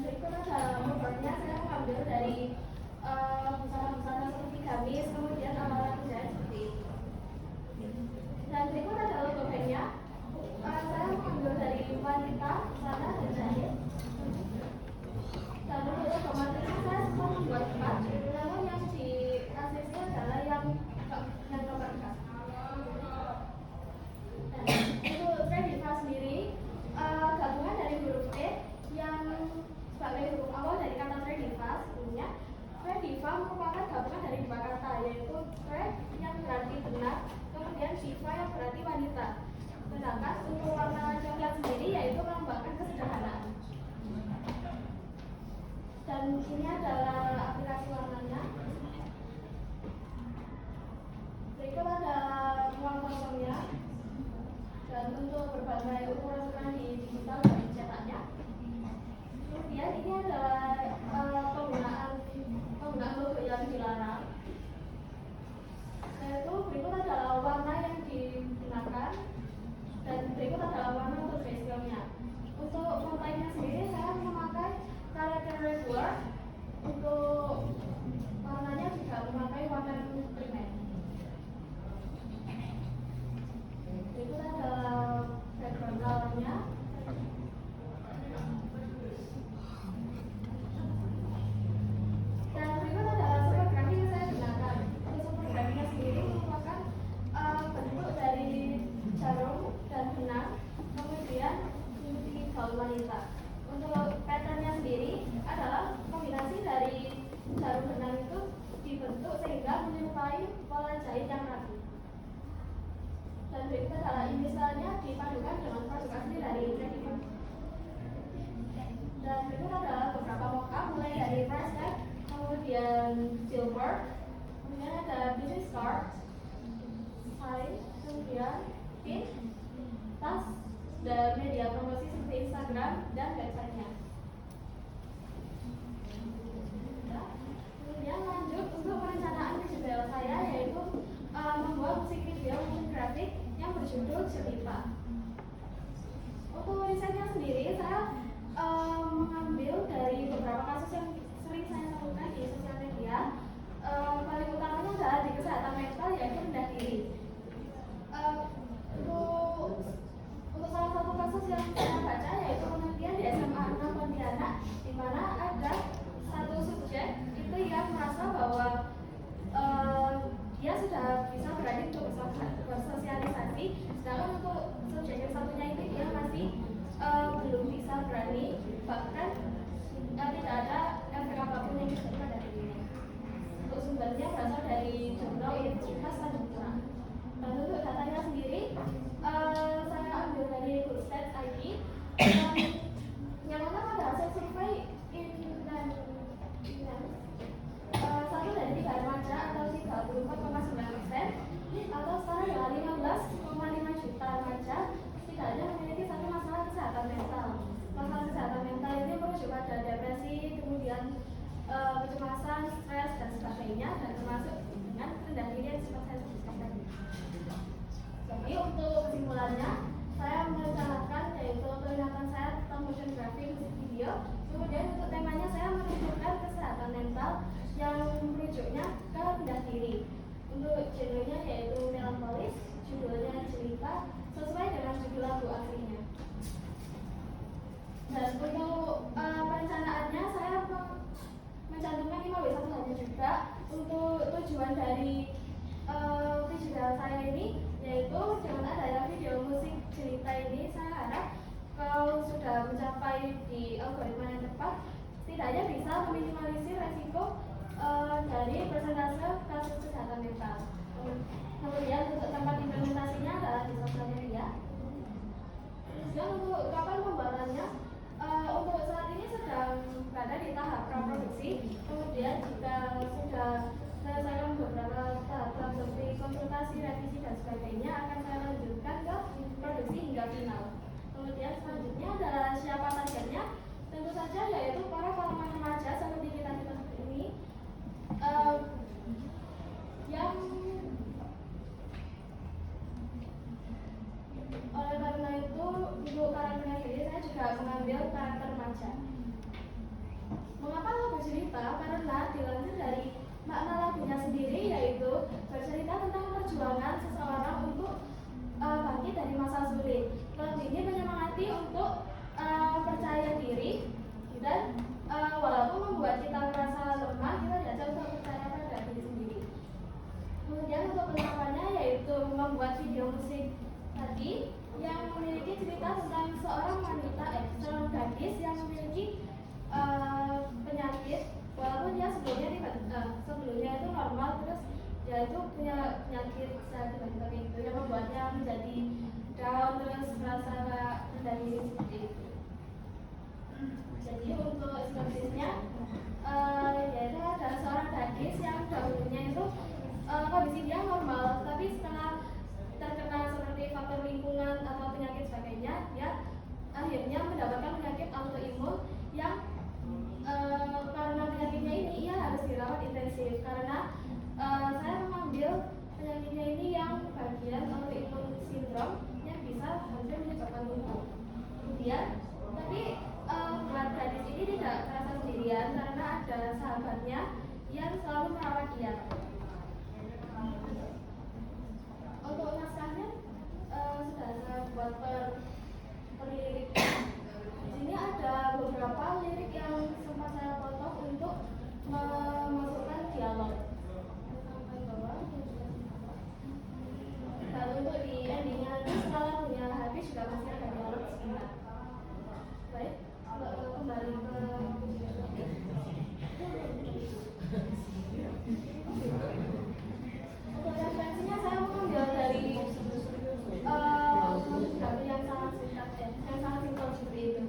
berikut adalah beberapa saya mengambil dari busana-busana seperti gamis, kemudian alat jahit seperti itu. Dan berikut adalah logonya. Saya mengambil dari wanita, busana dan jahit. Dan untuk logo materinya saya sempat membuat 4, namun yang di ACC adalah yang keempat. Dan untuk Rediva sendiri, gabungan dari huruf E yang sebagai huruf awal dari kata Rediva sebelumnya. Rediva merupakan gabungan dari 2 kata, yaitu Red yang berarti benar, kemudian Diva yang berarti wanita. Sedangkan untuk warna coklat sendiri yaitu melambangkan kesederhanaan. Dan ini adalah aplikasi warnanya. Berikut ada ruang kosongnya. Dan untuk berbagai ukuran di digital dan cetaknya. Kemudian ini adalah penggunaan logo yang dilarang. Yaitu berikut adalah warna yang digunakan dan berikut adalah warna untuk grayscale-nya. Untuk fontanya sendiri saya memakai character regular. Untuk warnanya juga memakai warna primer. Berikut adalah background color-nya. Dan berikut adalah support grafik yang saya gunakan. Untuk support grafiknya sendiri merupakan bentuk dari jarum dan benang, kemudian inti gaun wanita. Untuk patternnya sendiri adalah kombinasi dari jarum benang itu dibentuk sehingga menyerupai pola jahit yang rapi. Dan berikut adalah inisialnya dipadukan dengan produk asli dari Rediva. Dan berikut adalah beberapa mock-up mulai dari price tag, kemudian silver, kemudian ada business card, sign, kemudian pin, tas, dan media promosi seperti Instagram dan websitenya. Kemudian lanjut untuk perencanaan visual saya, yaitu membuat musik video grafik yang berjudul Cerita. Untuk risetnya sendiri saya mengambil dari beberapa kasus yang sering saya temukan di sosial media. Paling utamanya adalah di kesehatan mental, yaitu rendah diri. Untuk salah satu kasus yang saya baca yaitu penelitian di SMA 6 Pontianak, di mana ada satu subjek itu yang merasa bahwa dia sudah bisa berani untuk bersosialisasi, sedangkan untuk subjek yang satunya itu dia masih belum bisa berani, bahkan tidak ada efek apapun yang diterima dari dirinya. Untuk sumbernya berasal dari jurnal Universitas Tanjung Pinang. Dan untuk datanya sendiri saya ambil dari Goodstats ID yang mana pada hasil survei satu dari 3 remaja atau 34,9% atau setara dengan 15,5 juta remaja setidaknya memiliki satu masalah kesehatan mental. Masalah kesehatan mental ini merujuk pada depresi, kemudian kecemasan, stres, dan sebagainya, dan termasuk dengan rendah diri yang sempat saya sebutkan tadi. Jadi untuk kesimpulannya, saya merencanakan yaitu peringatan saya tentang motion graphic musik video. Kemudian untuk temanya saya menunjukkan kesehatan mental yang merujuknya ke rendah diri. Untuk genrenya yaitu melankolis, judulnya Cerita, sesuai dengan judul lagu aslinya. Dan untuk perencanaannya saya mencantumkan 5W1 hanya juga. Untuk tujuan dari visual saya ini yaitu dengan adanya video musik cerita ini, saya harap kalau sudah mencapai di algoritma yang tepat, setidaknya bisa meminimalisir resiko dari persentase kasus kesehatan mental. Kemudian untuk tempat implementasinya adalah di sosial media. Dan untuk kapan pembuatannya, untuk saat ini sedang berada di tahap praproduksi. Kemudian jika sudah selesaikan beberapa tahap seperti konsultasi, revisi, dan sebagainya, akan saya lanjutkan ke produksi hingga final. Kemudian selanjutnya adalah siapa targetnya, tentu saja yaitu para remaja seperti kita ini yang oleh karena itu untuk karakternya sendiri saya juga mengambil karakter remaja. punya penyakit tiba-tiba itu yang membuatnya menjadi down terus merasa rendah diri seperti itu. Jadi untuk sinopsisnya yaitu ada seorang gadis yang dahulunya itu kondisi dia normal, tapi setelah terkena seperti faktor lingkungan atau penyakit sebagainya, dia akhirnya mendapatkan penyakit autoimun yang karena penyakitnya ini ia harus dirawat intensif karena saya mengambil penyakitnya ini yang bagian autoimun sindrom yang bisa hampir menyebabkan lumpuh. Kemudian, tapi gadis ini tidak terasa sendirian karena ada sahabatnya yang selalu merawat dia. Untuk naskahnya sudah saya buat per lirik. Di sini ada beberapa lirik yang sempat saya potong untuk memasukkan dialog. Dan untuk di endingnya nanti setelah lagunya habis juga masih ada dialog sebentar. Baik, kembali ke untuk referensinya saya mengambil dari yang sangat singkat yang sangat simpel seperti itu.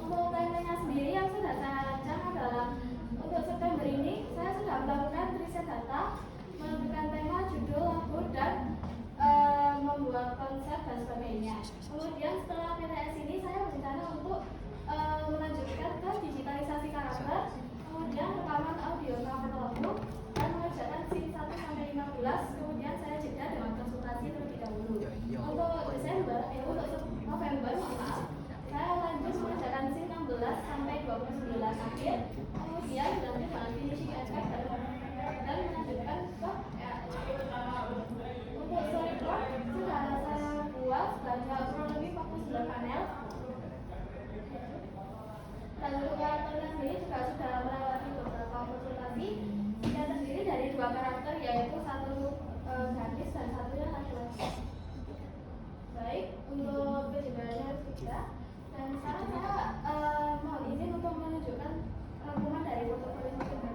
Untuk timeline sendiri yang sudah saya rancang adalah untuk September ini saya sudah melakukan riset data, menentukan tema, judul, lagu, dan membuat konsep dan sebagainya. Kemudian setelah PTS ini saya berencana untuk melanjutkan ke digitalisasi karakter, kemudian rekaman audio cover lagu, dan mengerjakan scene 1 sampai 15. Kemudian saya jeda dengan konsultasi terlebih dahulu. Untuk untuk November maaf, saya lanjut mengerjakan scene 16 sampai 29 akhir. Kemudian dilanjut dengan finishing effect dan melanjutkan ke untuk storyboard sudah saya buat sebanyak kurang lebih 49 panel. Dan untuk karakternya sendiri juga sudah melewati beberapa konsultasi yang terdiri dari 2 karakter, yaitu satu gadis dan satunya laki-laki. Baik, untuk kejuaraannya sudah. Dan sekarang saya mau izin untuk menunjukkan rangkuman dari portofolio dari saya.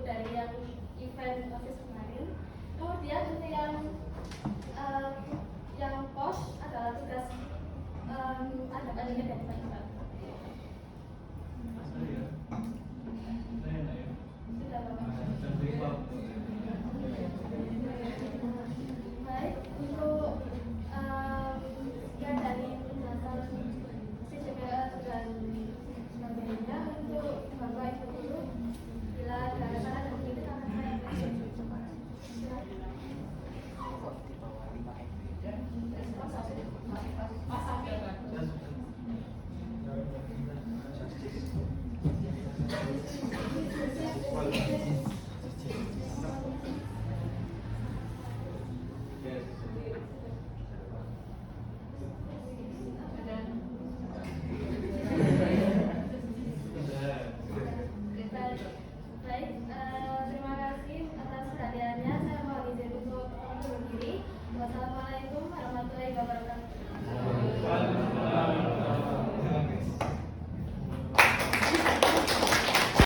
Dari yang event office kemarin. Kemudian untuk yang post adalah tugas ada bagian dari Pak. Sudah Bapak. Baik, untuk yang dari penjelasan CCPR dan sebagainya, untuk Bapak Ibu dulu bila ada saran dan kritik akan saya